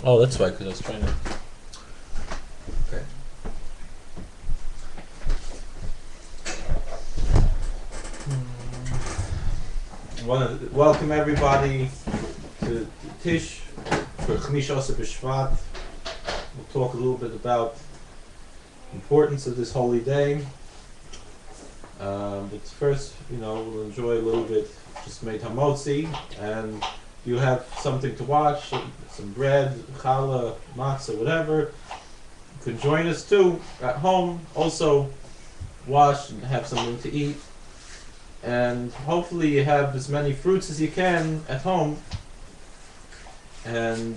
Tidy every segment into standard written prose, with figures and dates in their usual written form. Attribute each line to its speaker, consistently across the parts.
Speaker 1: Oh, that's why, because I was trying to. Okay. Welcome everybody to Tish for Shvat. We'll talk a little bit about the importance of this holy day. But first, we'll enjoy a little bit. Just made hamotzi, and you have something to watch, some bread, challah, matzah, whatever. You can join us too at home. Also, wash and have something to eat. And hopefully you have as many fruits as you can at home. And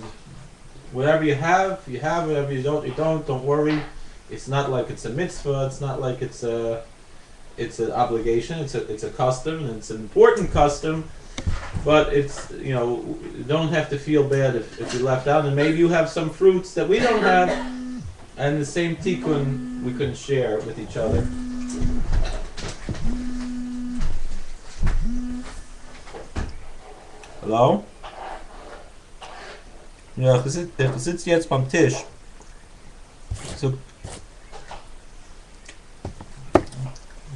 Speaker 1: whatever you have, whatever you don't worry. It's not like it's a mitzvah, it's not like it's an obligation, it's a custom, and it's an important custom, but it's, you don't have to feel bad if you left out, and maybe you have some fruits that we don't have, and the same tikkun we can share with each other. Hallo? Ja, ich sitze jetzt beim Tisch. So,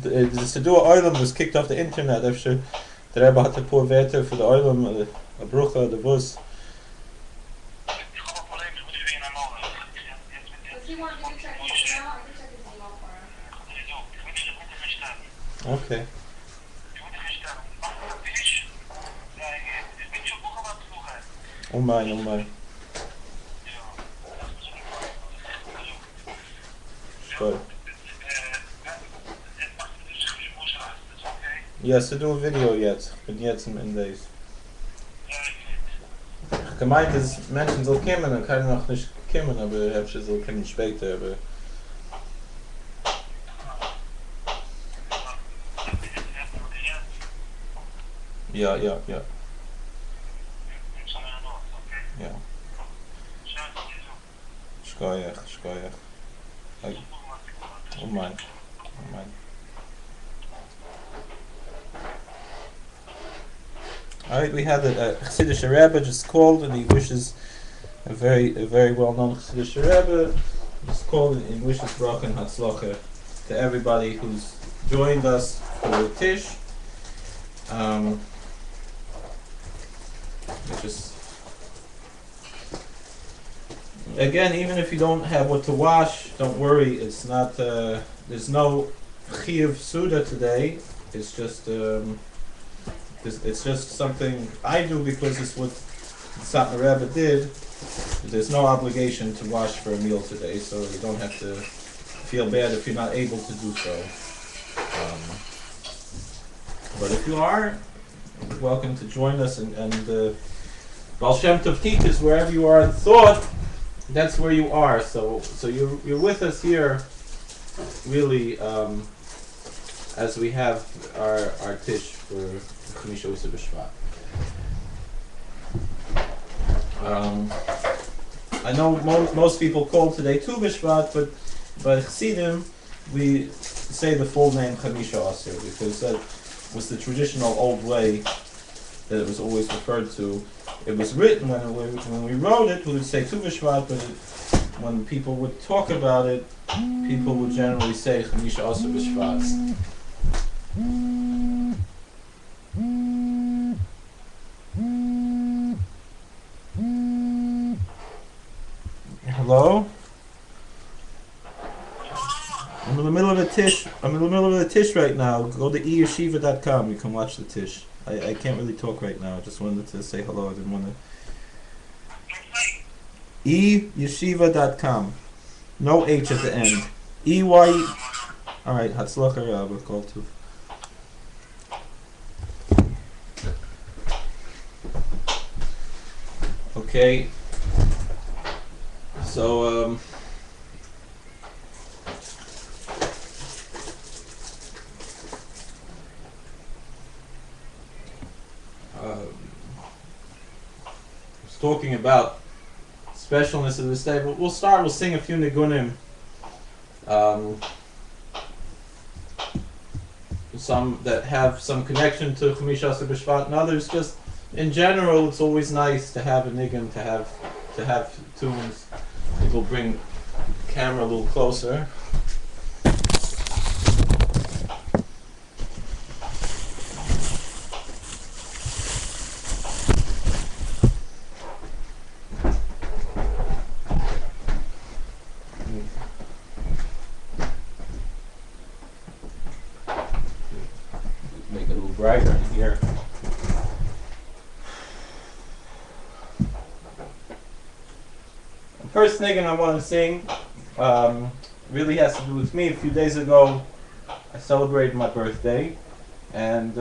Speaker 1: the Siddur Oilam was kicked off the internet after the Rebbe had to pour water for the Oilam, a brucha, the bus.
Speaker 2: Does he want you to check his email? I can check his email for him.
Speaker 1: Okay. Oh my. Sorry. Yes, to do a video yet, but yet some in days. Gemeint ist, Menschen soll kommen, dann kann noch nicht kommen, aber ich habe so kommen später, aber... Ja. Ja. Shkoyach. Oh mein. Alright, we had a Koblentzer Rebbe just called, and he wishes a very well-known Koblentzer Rebbe just called, and he wishes bracha and hatzlacha to everybody who's joined us for the Tish. Again, even if you don't have what to wash, don't worry. It's not. There's no chiyuv suda today. It's just. It's just something I do because it's what the Satmar Rebbe did. There's no obligation to wash for a meal today, so you don't have to feel bad if you're not able to do so. But if you are, you're welcome to join us. And Baal Shem Tov teaches wherever you are in thought, that's where you are. So you're with us here, really, as we have our Tish for Shvat. I know most people call today Tu B'Shvat, but by Chassidim we say the full name Chamisha Aser because that was the traditional old way that it was always referred to. It was written when we wrote it, we would say Tu B'Shvat, but when people would talk about it, people would generally say Chamisha Aser B'Shvat. Hello? I'm in the middle of the Tish right now. Go to eyeshiva.com. You can watch the Tish. I can't really talk right now. I just wanted to say hello. I didn't want to. eyeshiva.com. No H at the end. EY. Alright, Hatzlacha Rabba call to. Okay. So, I was talking about specialness of this day, but we'll sing a few nigunim. Some that have some connection to Chamisha B'Shvat, and others just in general. It's always nice to have a nigun, to have to have tunes. It will bring the camera a little closer. Make it a little brighter in here. The first thing I want to sing really has to do with me. A few days ago, I celebrated my birthday, and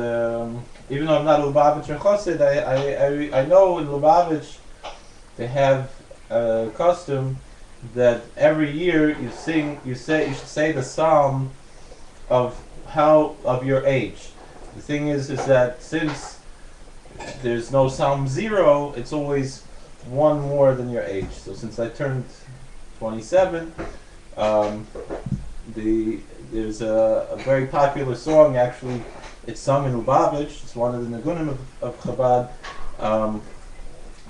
Speaker 1: even though I'm not a Lubavitcher Chassid, I know in Lubavitch they have a custom that every year you should say the psalm of your age. The thing is that since there's no Psalm 0, it's always one more than your age. So since I turned 27, there's a very popular song. Actually, it's sung in Lubavitch. It's one of the Nigunim of Chabad,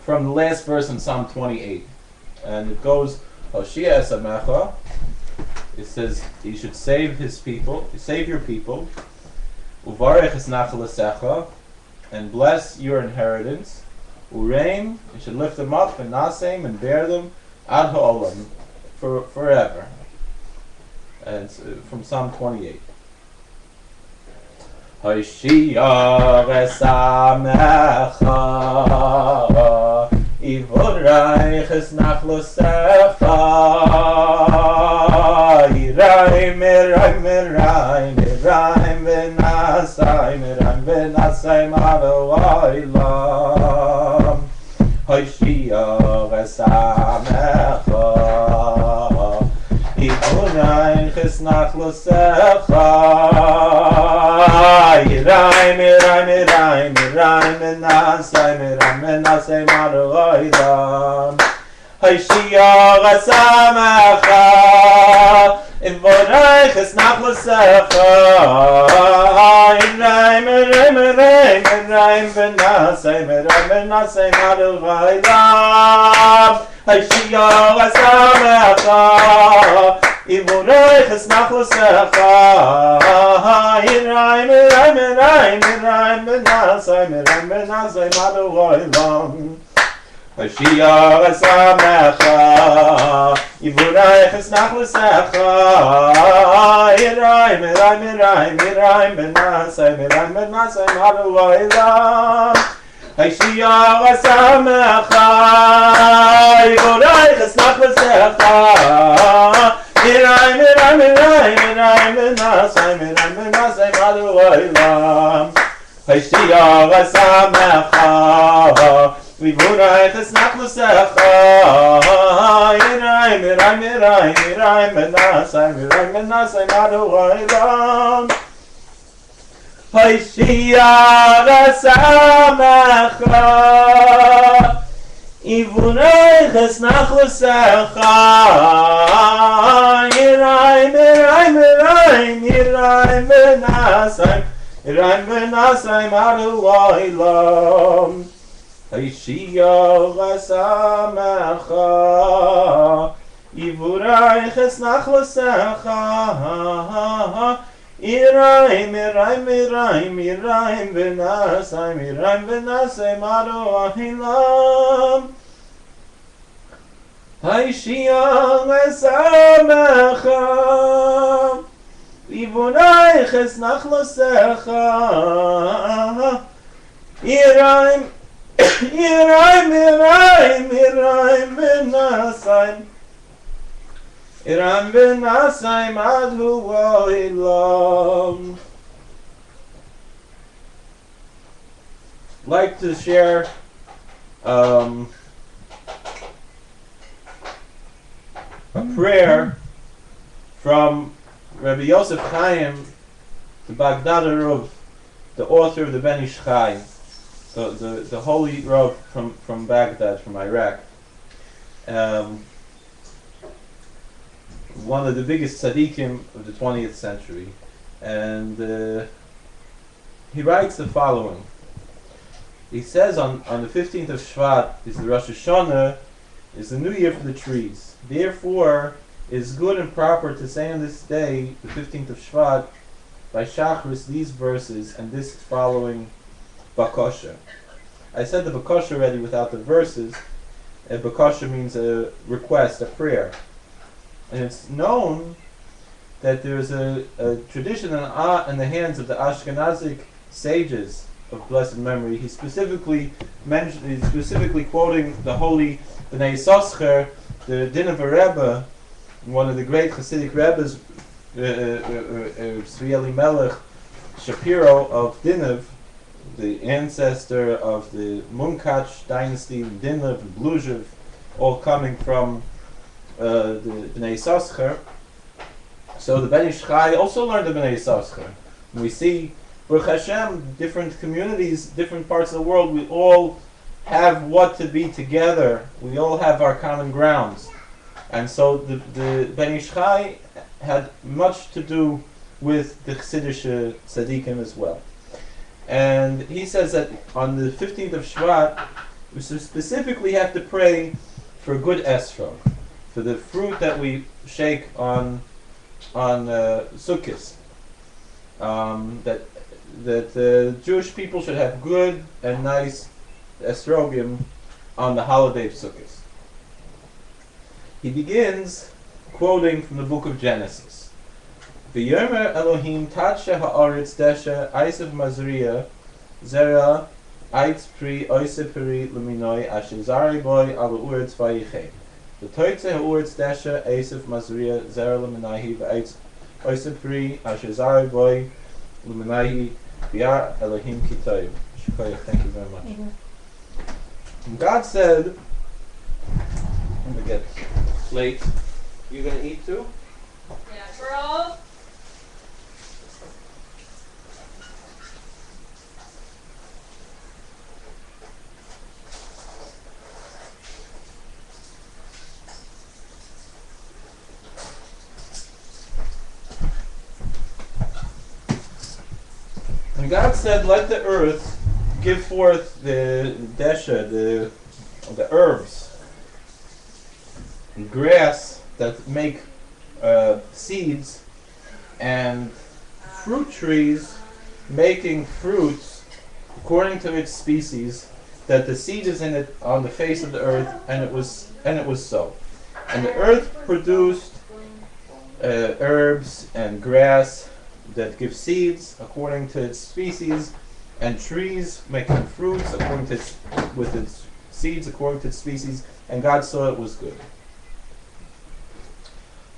Speaker 1: from the last verse in Psalm 28, and it goes, Hoshia Esamecha. It says you should save his people, save your people. Uvarech es nachalasecha, and bless your inheritance. Ureim, you should lift them up, and naseim, and bear them ad ha'olam, forever. And it's from Psalm 28. Hoshia esamecha, ivorech es nachalasecha, iraim, iraim, iraim, iraim, v'nasayim ado olam. Hoshia v'samecha, ivorech es nachalasecha, iraim, iraim, iraim, iraim, v'nasayim ado olam. Hoshia v'samecha, ivorech es nachalasecha, iraim, iraim, iraim, iraim, v'nasayim ado olam. Hoshia v'samecha, ivorech es nachalasecha, iraim, iraim, iraim, iraim, v'nasayim ado olam. Hoshia v'samecha, ivorech es nachalasecha, iraim, iraim, iraim, iraim, v'nasayim ado olam. Hoshia v'samecha, ivorech es nachalasecha, iraim, iraim, iraim, iraim, v'nasayim ado olam. Hoshia v'samecha, ivorech es nachalasecha, iraim, iraim, iraim, iraim, v'nasayim ado olam. Hoshia v'samecha, ivorech es nachalasecha, iraim, iraim, iraim, iraim, v'nasayim ado olam. Hoshia v'samecha, ivorech es nachalasecha, iraim, iraim, iraim, iraim, v'nasayim ado olam. Hoshia v'samecha, ivorech es nachalasecha, iraim, iraim, iraim, iraim, v'nasayim ado olam. Like to share a prayer from Rabbi Yosef Chaim, the Baghdadi Rav, the author of the Ben Ish Chai, the holy Rav from Baghdad, from Iraq. One of the biggest tzaddikim of the 20th century. And he writes the following. He says on the 15th of Shvat is the Rosh Hashanah is the new year for the trees. Therefore, it is good and proper to say on this day, the 15th of Shvat, by Shachris, these verses and this following Bakosha. I said the Bakosha already without the verses. Bakosha means a request, a prayer. And it's known that there's a tradition in the hands of the Ashkenazic sages of blessed memory. He's specifically quoting the holy Bnei Yissaschar, the Koblentzer Rebbe, one of the great Hasidic Rebbes, Sri Elimelech Shapiro of Dinev, the ancestor of the Munkach dynasty, Dinev and Bluzhev, all coming from the Bnei Yissaschar. So the Ben Ish Chai also learned the Bnei Yissaschar. We see, Baruch Hashem, different communities, different parts of the world, we all have what to be together. We all have our common grounds. And so the Ben Ish Chai had much to do with the Chassidish tzaddikim as well. And he says that on the 15th of Shvat, we specifically have to pray for good esrog, for the fruit that we shake on Sukkot. That the Jewish people should have good and nice esrogim on the holiday of Sukkot. He begins quoting from the book of Genesis. V'yomer Elohim tadshe ha'aretz deshe eisev mazriya zera eitz pri oise peri luminoi asher zari boy al uretz vayichei. V'toitze ha'uretz deshe eisev mazriya zera luminahi v'eitz oise pri asher zari boy luminahi v'yar Elohim kitayim. Shkoyach, thank you very much. And God said, I'm going to get plate. You going to eat too?
Speaker 2: Yeah, girls.
Speaker 1: And God said, let the earth give forth the desha, the herbs, and grass that make seeds, and fruit trees making fruits according to its species, that the seed is in it on the face of the earth, and it was so. And the earth produced herbs and grass that give seeds according to its species, and trees making fruits according to with its seeds according to its species, and God saw it was good.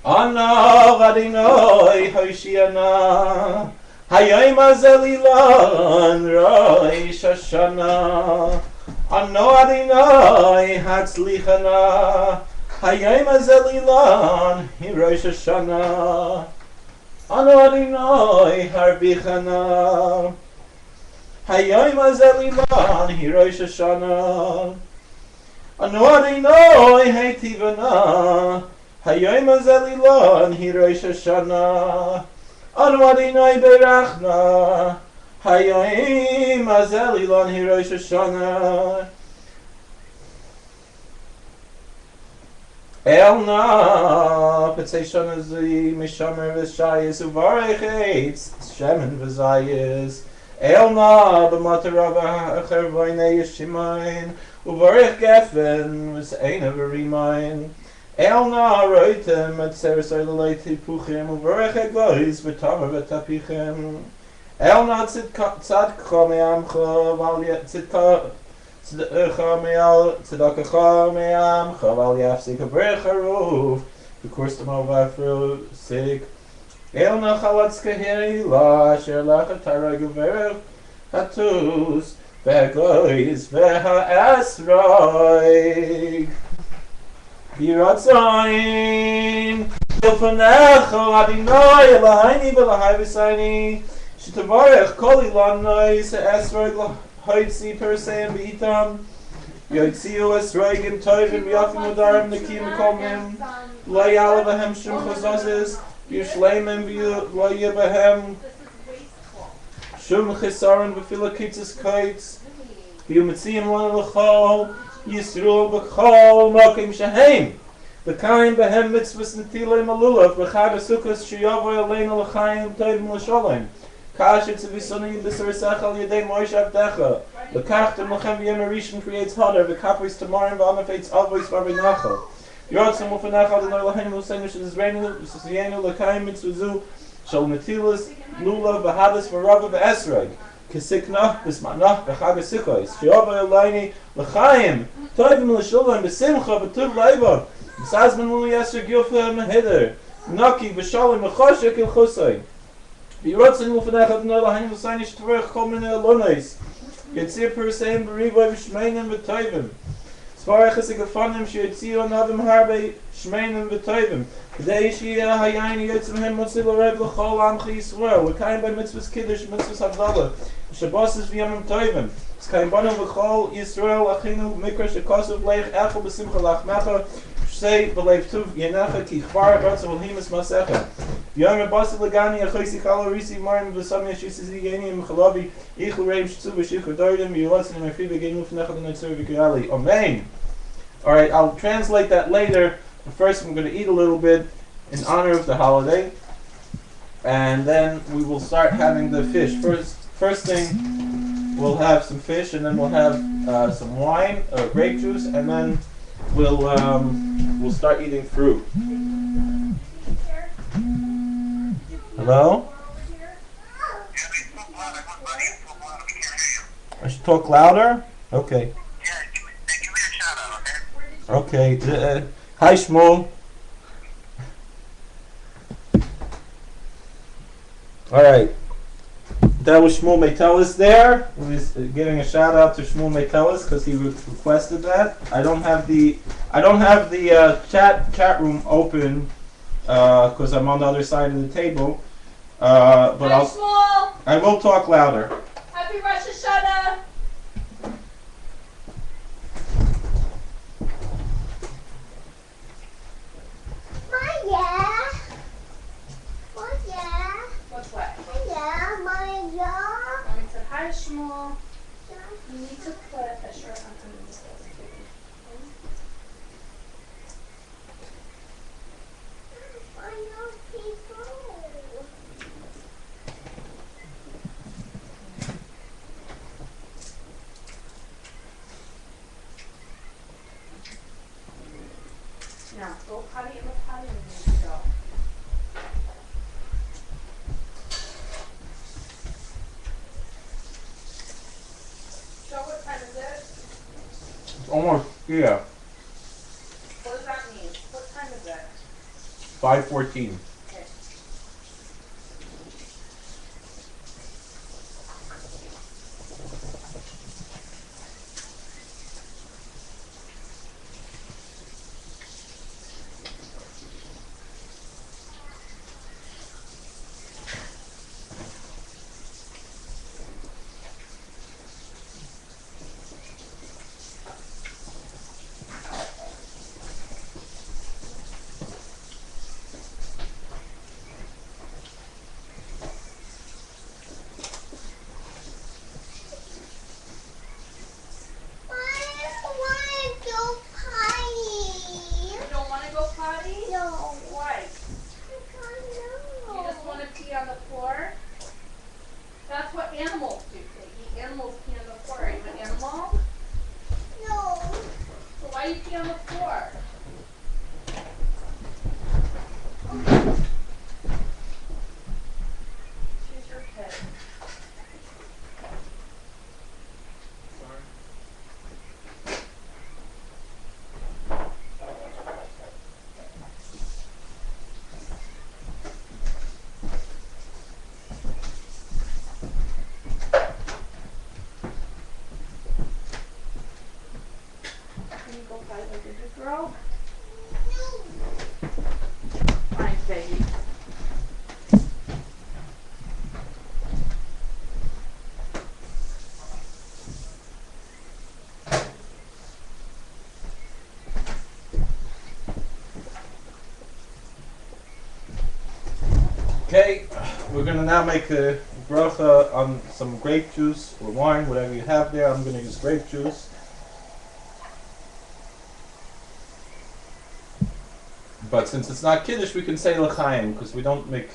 Speaker 1: Ana Adonai Hoshiana Hayom Azelilan Rosh Hashanah Ana Adonai Hatzlichana Hayom Azelilan Rosh Hashanah Ana Adonai Harbichana Hayom Azelilan Rosh Hashanah Ana Adonai Heitivana Hayom Azelilan Rosh Hashanah Anu Adonai Berachna Hayom Azelilan Rosh Hashanah Elna Petzei Shana Zi Mishamer V'Shayis Uvarech Eitz Shemen V'Zayis Elna B'Matarava Chervoinei Yeshimain Uvarech Gefen V'Seina V'Rimain Elna Roitem et Seresoi Leleiti Puchim Uvarech Egois V'Tamar V'Tapichem Elna Tzadcha Me'amcha Val Tzidka Tzedakcha Me'amcha Val Yafsik Uvarech Haruf V'Kurstam Avafru Sik Elna Chalatzka Hila Asher Lachat Harag Uvarech Hatus V'Egois V'Ha'esroig Biratzayin Dilfanecha Adonai Eloheini V'Lahai V'Saini Shetavarech Kol Ilanoi Se'esroig L'Hoitzi Perseim B'itam Yoitziu Esroigim Tovim Yafim Udarim Nekim Kolmim Lo Yala V'Hem Shum Chazazis Yishleimim V'Lo Yebahem Shum Chisaron V'Filakitzis Kaitz V'Yumitziyim Lana L'Chol Yisroel b'chol mokim shehem. B'kayim behem mitzvahs netilei malulav. B'chad ha'sukkos sheyavoy aleinu l'chaim tovim l'sholem. Kasher tzvisoni b'sar sechel yedei Moshe avdecha. L'kachtem l'chem v'yem Rishon creates hadar. V'kapris tamarim v'amafetz avos v'avinachal. Yotzim u'fanachal d'nor l'haim l'seinu sh'nizreinu v'sosiyenu l'kayim mitzvazu shal netilas lulav v'hadas v'rava v'esrog. Kesiknach b'smanach b'chag ha'sukkos. Sheyavoy aleinu l'chaim tovim l'sholem b'simcha v'tuv leiva. B'sazman l'yesher gilfa m'heder. Naki v'shalom v'choshek il-chusay. Yotzim u'fanachal d'nor l'haim l'seinu sh'tvarech kol minei alonos. Yetzir Perseim B'rivoy V'Shmeinim V'Toivim. Svarach Esig Afonim Sheyitzir Onavim Harbe Shmeinim V'Toivim. K'dei Shiyah Hayayin Yetzim Hem Motzi L'Rev L'Chol Amchi Yisrael. L'Kayim By Mitzvahs Kiddush Mitzvahs Havdalah. Shabbos V'Yamim Toivim. S'Kayim Banu V'Chol Yisrael Achinu Mikra Shekosov Leich Echel B'Simcha Lachmecha. Say B'Leiv Tuv Yenecha Ki Chvar Batsa V'Himas Masecha. Yom Rabasi Lagani Achoysi Chala Risi Marim V'Sam Yeshisi Yeni M'Chalavi Ichlu Reim Shtzu V'Shich V'Dorim V'Yulatzin M'Fri V'Genu F'Nechad V'Notzur V'Kirali. Amen. Alright, I'll translate that later. But first I'm going to eat a little bit in honor of the holiday. And then we will start having the fish. First thing, we'll have some fish, and then we'll have some wine, grape juice, and then we'll start eating fruit. Hello? I should talk louder? Okay. Okay. Hi, Shmuel. Alright. That was Shmuel Meitelis there. He was giving a shout out to Shmuel Meitelis because he requested that. I don't have the chat room open because I'm on the other side of the table. But I will talk louder.
Speaker 2: Happy Rosh Hashanah. What's what? Mommy said, hi, Shmuel. You need to put a shirt on under this clothes. Now, go potty in the potty and you need to go. So what time is it?
Speaker 1: It's almost here.
Speaker 2: What does that mean? What time is it?
Speaker 1: 5:14.
Speaker 2: Okay. You don't want to go potty? Why? You just want to pee on the floor? That's what animals do. They eat animals pee on the floor. Are you an animal? So why do you pee on the floor? Choose your pet. Can you go fight like a good girl? Fine, baby.
Speaker 1: Okay, we're going to now make a bracha on some grape juice or wine, whatever you have there. I'm going to use grape juice. But since it's not Kiddush, we can say L'chaim, because we don't make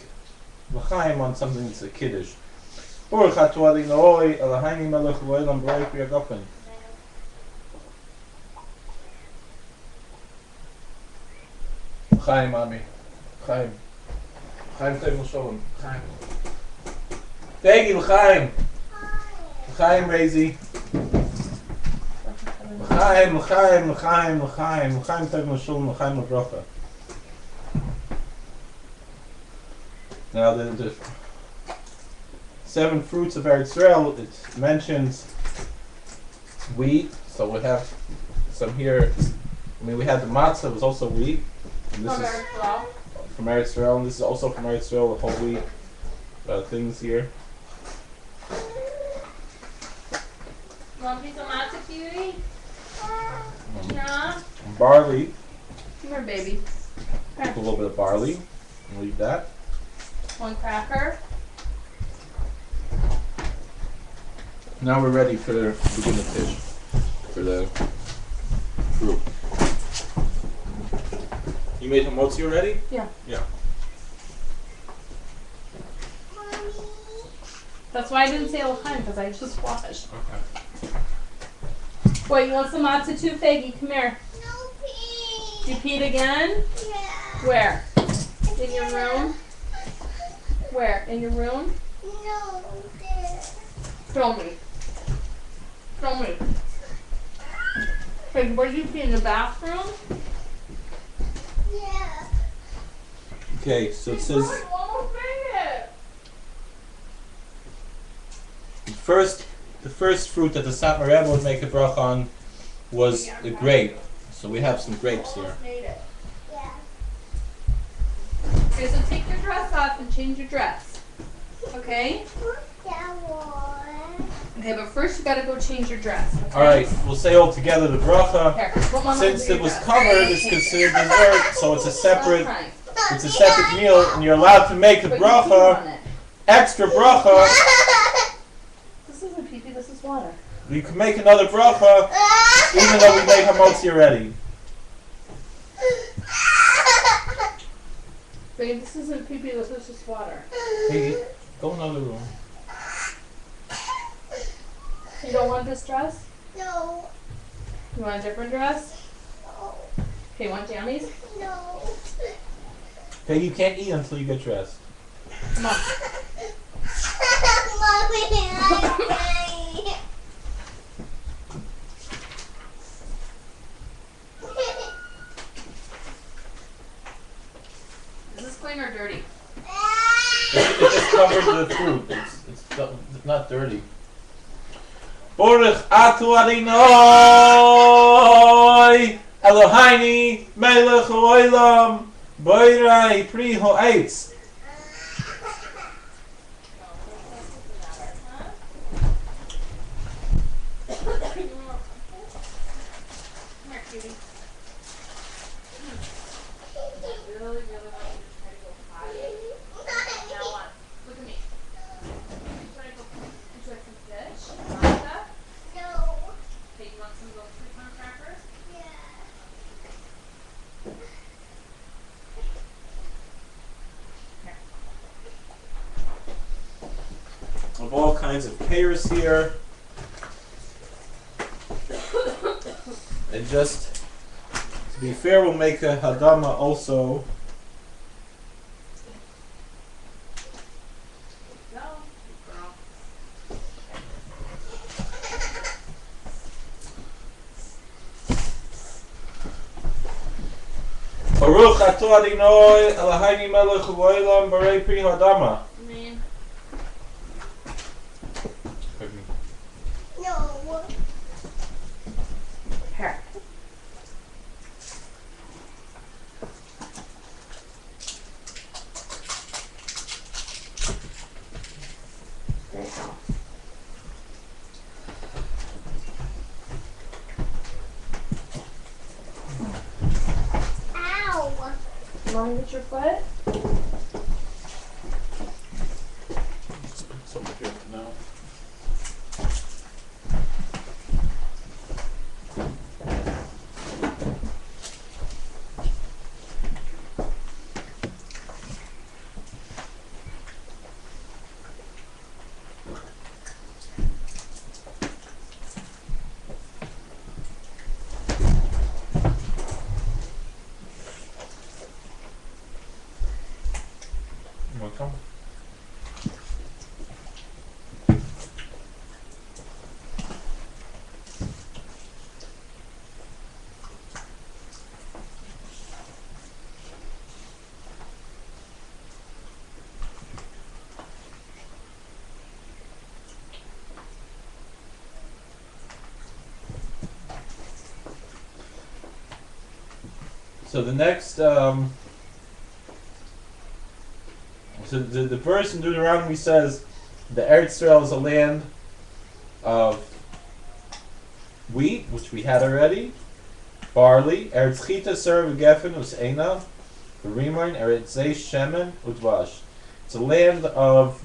Speaker 1: L'chaim on something that's a Kiddush. Baruch atah Adonai Eloheinu melech haolam borei pri hagafen. L'chaim, Mami. L'chaim. L'chaim Tevil Shalom. L'chaim. Thank you, L'chaim. L'chaim, Razy. L'chaim, L'chaim, L'chaim, L'chaim. L'chaim Tevil Shalom. L'chaim L'bracha. Now the 7 fruits of Eretz Yisrael, it mentions wheat, so we have some here. I mean, we had the matzah, it was also wheat. And this is from Eretz Yisrael, and this is also from Eretz Yisrael, the whole wheat things here.
Speaker 2: You want a piece of matzah, cutie? Yeah?
Speaker 1: And barley.
Speaker 2: Come here, baby.
Speaker 1: Take a little bit of barley and leave that.
Speaker 2: 1 cracker.
Speaker 1: Now we're ready for the begin the Tish, for the fruit. You made hamotzi already?
Speaker 2: Yeah.
Speaker 1: Yeah.
Speaker 2: That's why I didn't say l'chaim, because I just washed.
Speaker 1: Okay.
Speaker 2: Wait, you want some matzah too, Faggy? Come here.
Speaker 3: No pee.
Speaker 2: You peed again?
Speaker 3: Yeah.
Speaker 2: Where? In your room? Where? In your room?
Speaker 3: No, there.
Speaker 2: Show me. Show me. Faggy, where did you pee? In the bathroom?
Speaker 3: Yeah.
Speaker 1: Okay, so it says the first fruit that the Satmar Rebbe would make a brach on was the grape. So we have some grapes here.
Speaker 3: Yeah.
Speaker 2: Okay, so take your dress off and change your dress. Okay?
Speaker 3: That one.
Speaker 2: Okay, but first you gotta go change your dress. Okay?
Speaker 1: Alright, we'll say all together the bracha.
Speaker 2: Here, put Mama
Speaker 1: Since
Speaker 2: under
Speaker 1: it
Speaker 2: your
Speaker 1: was
Speaker 2: dress.
Speaker 1: covered, it's considered dessert, so it's a separate
Speaker 2: L'chaim.
Speaker 1: meal, and you're allowed to make a
Speaker 2: But you pee on
Speaker 1: bracha,
Speaker 2: it.
Speaker 1: extra bracha.
Speaker 2: This isn't pee-pee, this is water.
Speaker 1: You can make another bracha, even though we made hamotzi already.
Speaker 2: Babe, this isn't pee-pee, this is just water.
Speaker 1: Hey, go in another room.
Speaker 2: You don't want this dress?
Speaker 3: No.
Speaker 2: You want a different dress?
Speaker 3: No.
Speaker 2: Okay, you want jammies?
Speaker 3: No.
Speaker 1: Okay, you can't eat until you get dressed.
Speaker 2: Come on.
Speaker 3: Mommy, I
Speaker 2: Is this clean or dirty?
Speaker 1: It just covers the fruit. It's not dirty. Baruch atah Adonai Eloheinu melech haolam borei pri ha'etz. Of all kinds of pears here. And just to be fair, we'll make a hadama also. Baruch atah Adonai Eloheinu melech haolam borei pri hadama.
Speaker 3: No.
Speaker 2: Here. There you go.
Speaker 3: Ow.
Speaker 2: You want to get your foot?
Speaker 1: It's over here for now. So the next, so the verse in Deuteronomy says, the Eretz Israel is a land of wheat, which we had already, barley, Eretz Chita, Ser, Geffen, Useina, Rimain, Eretz Zeish, Shemen, Udvash. It's a land of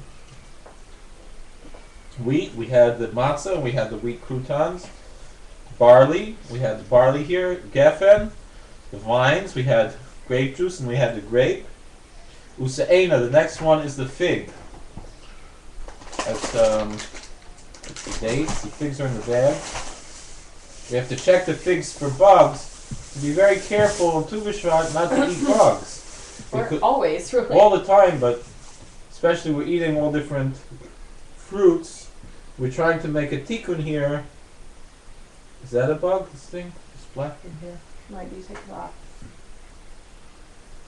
Speaker 1: wheat. We had the matzah, and we had the wheat croutons. Barley, we had the barley here. Geffen, the vines, we had grape juice, and we had the grape. Useina, the next one is the fig. That's the dates. The figs are in the bag. We have to check the figs for bugs. To be very careful on Tu B'Shvat not to eat bugs.
Speaker 2: Or always, really.
Speaker 1: All the time, but especially we're eating all different fruits. We're trying to make a tikkun here. Is that a bug, this thing? This black thing here?
Speaker 2: Might be take it off.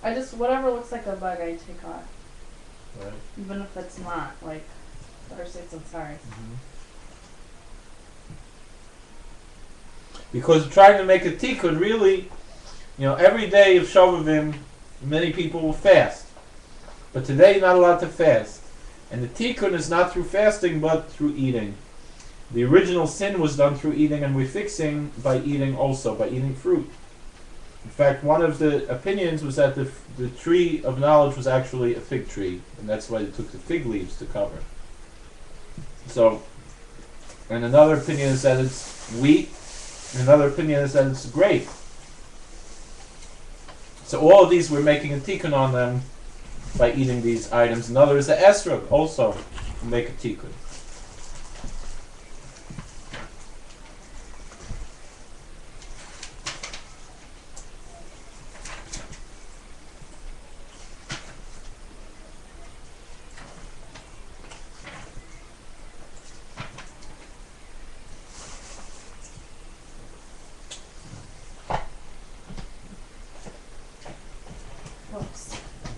Speaker 2: I just, whatever looks like a bug, I take off.
Speaker 1: Right.
Speaker 2: Even if it's not, like, parasites, I'm sorry.
Speaker 1: Because trying to make a tikkun, really, every day of Shovavim, many people will fast. But today you're not allowed to fast. And the tikkun is not through fasting, but through eating. The original sin was done through eating, and we're fixing by eating also, by eating fruit. In fact, one of the opinions was that the tree of knowledge was actually a fig tree, and that's why they took the fig leaves to cover. So, and another opinion is that it's wheat, and another opinion is that it's grape. So all of these, we're making a tikkun on them by eating these items. Another is the esrog, also make a tikkun.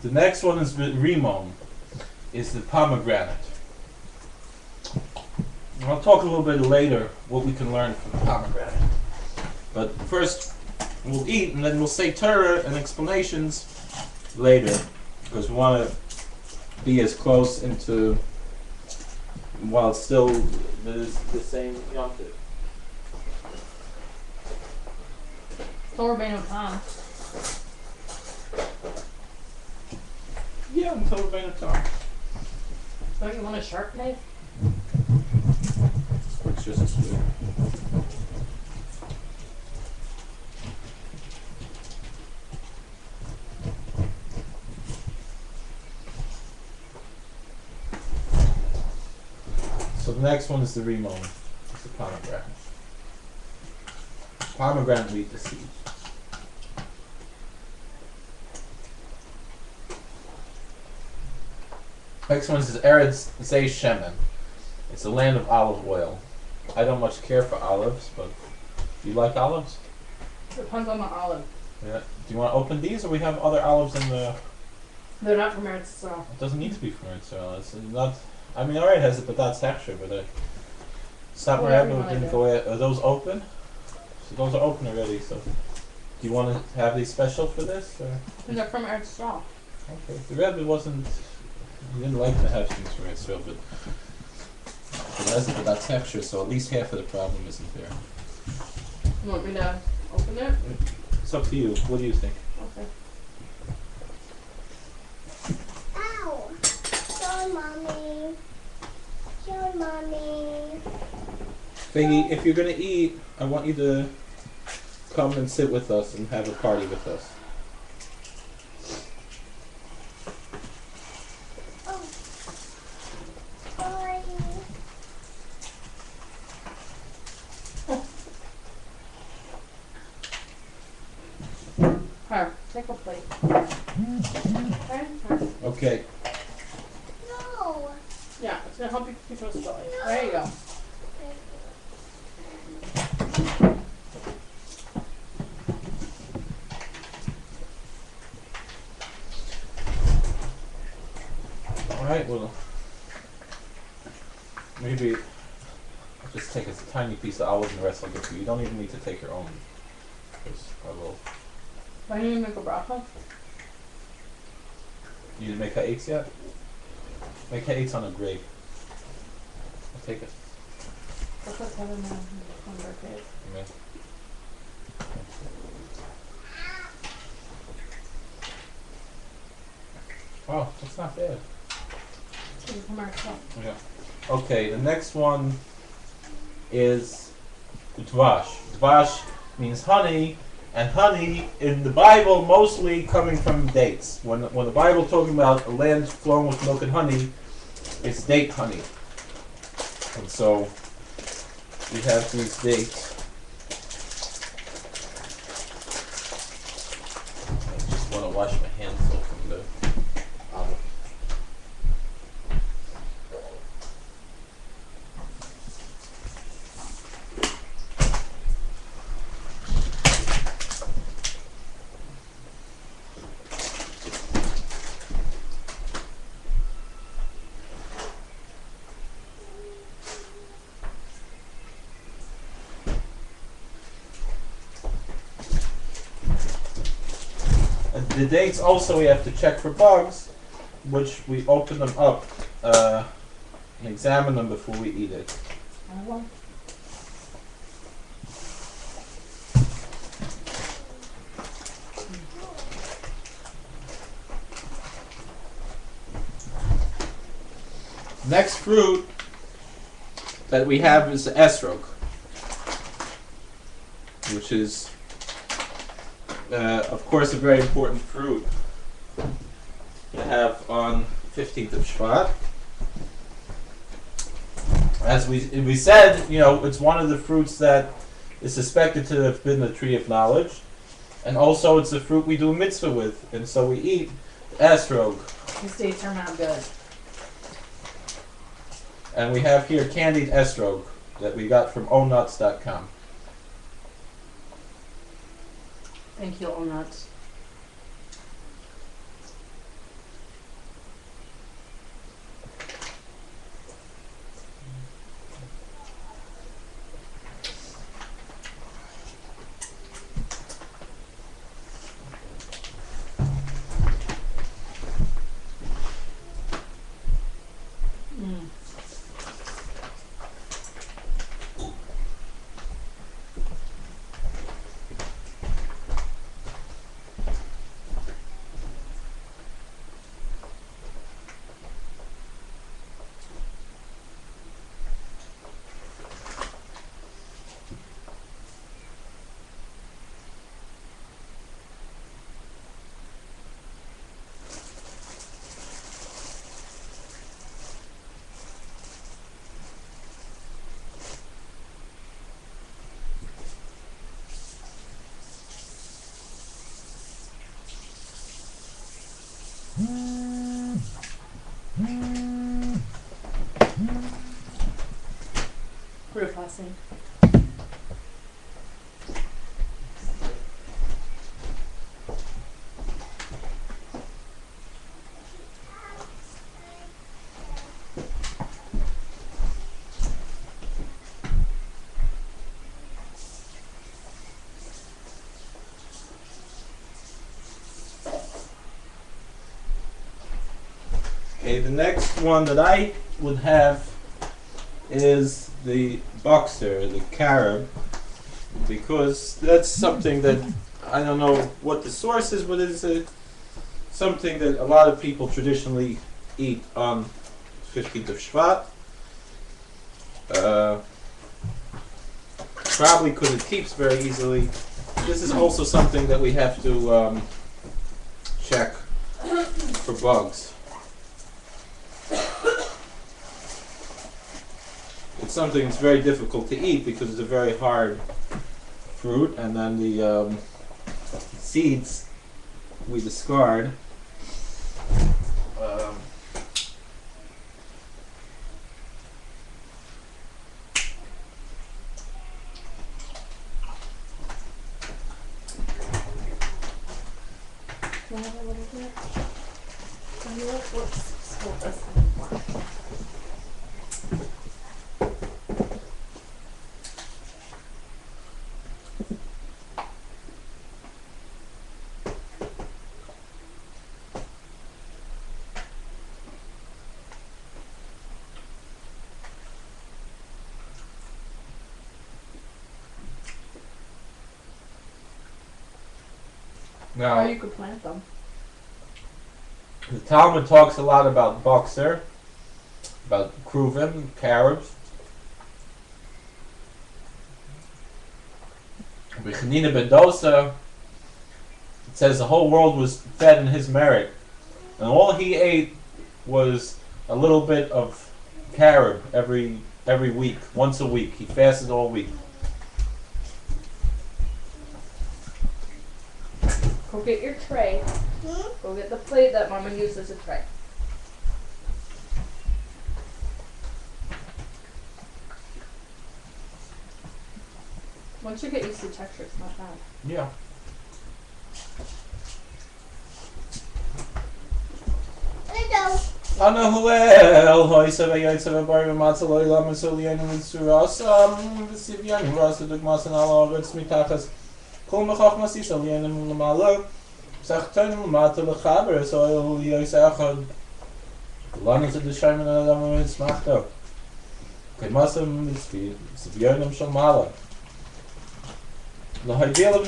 Speaker 1: The next one is Rimon, is the pomegranate. I'll talk a little bit later what we can learn from the pomegranate. But first, we'll eat, and then we'll say Torah and explanations later, because we want to be as close into, while it's still the same Yom Tov.
Speaker 2: Torah Beinu Tam.
Speaker 1: Yeah, until we're going to talk.
Speaker 2: Don't you want a sharp knife?
Speaker 1: Works just as good. So the next one is the Rimon. It's the pomegranate. Pomegranate, we eat the seeds. Next one is Eretz Zeish Shemen. It's a land of olive oil. I don't much care for olives, but do you like olives?
Speaker 2: Depends on the olive.
Speaker 1: Yeah. Do you want to open these, or we have other olives in the...
Speaker 2: They're not from Eretz Israel.
Speaker 1: It doesn't need to be from Eretz Israel. It's not... I mean, alright, it has a patat texture, but the... Stop Rebbe didn't go ahead. Are those open? So those are open already, so... Do you want to have these special for this, or...?
Speaker 2: They're from Eretz Israel.
Speaker 1: Okay. The Rebbe wasn't... He didn't like to have things from Eretz Israel, but... It has a patat texture, so at least half of the problem isn't there.
Speaker 2: You want me to open it?
Speaker 1: It's up to you. What do you think?
Speaker 2: Okay.
Speaker 3: Ow! Show mommy. Show mommy.
Speaker 1: Figgy, if you're going to eat, I want you to come and sit with us and have a party with us.
Speaker 3: Oh. Sorry.
Speaker 2: Here, take a plate. Okay.
Speaker 1: Okay.
Speaker 3: No.
Speaker 2: Yeah, it's gonna help you keep those belly. There you go.
Speaker 1: Alright, well, maybe I'll just take a tiny piece of olive and the rest I'll give you. You don't even need to take your own. Because I will.
Speaker 2: Why didn't you make a bracha?
Speaker 1: You didn't make ha'etz yet? Make ha'etz on a grape. I'll take it.
Speaker 2: That's what's happening now on birthdays.
Speaker 1: Yeah. Oh, that's not bad.
Speaker 2: It's a commercial.
Speaker 1: Yeah. Okay, the next one is dvash. Dvash means honey, and honey in the Bible mostly coming from dates. When the Bible talking about a land flowing with milk and honey, it's date honey. And so we have these dates. I just want to wash my hands off from the olive. The dates also we have to check for bugs, which we open them up and examine them before we eat it. Next fruit that we have is the esrog, which is of course a very important fruit to have on 15th of Shvat. As we said, it's one of the fruits that is suspected to have been the tree of knowledge, and also it's the fruit we do a mitzvah with, and so we eat esrog.
Speaker 2: These dates are not good.
Speaker 1: And we have here candied esrog that we got from onuts.com.
Speaker 2: Thank you, all nuts. Roof lesson.
Speaker 1: Okay, the next one that I would have is the boxer, the carob, because that's something that I don't know what the source is, but it's something that a lot of people traditionally eat on 15th of Shvat. Probably because it keeps very easily. This is also something that we have to check for bugs. It's something that's very difficult to eat because it's a very hard fruit, and then the seeds we discard.
Speaker 2: Can I have a little bit? Whoops. Hold this. Or
Speaker 1: Now,
Speaker 2: you could plant them.
Speaker 1: the Talmud talks a lot about boxer, about kruvim, carobs. B'chanina ben Dosa, it says the whole world was fed in his merit, and all he ate was a little bit of carob every week, once a week. He fasted all week.
Speaker 2: Go get your tray. Go get the plate that Mama used as a tray. Once you get used to the texture, it's not bad.
Speaker 1: Yeah. Ana Hillel, Hoysa v'Yotza v'Bar v'Matzah lo Yilam v'Suliyanu v'Tzuras v'Sivyan v'Rasa d'Gmas and Allah v'Ritz mitachas Kol mechachmas Yisrael Yenim l'Malo Sachtonim l'Mata l'Chaber so Yoysa Echad Lana to the Shaiman Adam v'Tzmachto K'masam v'Sivyanim Shal Mala L'Haydil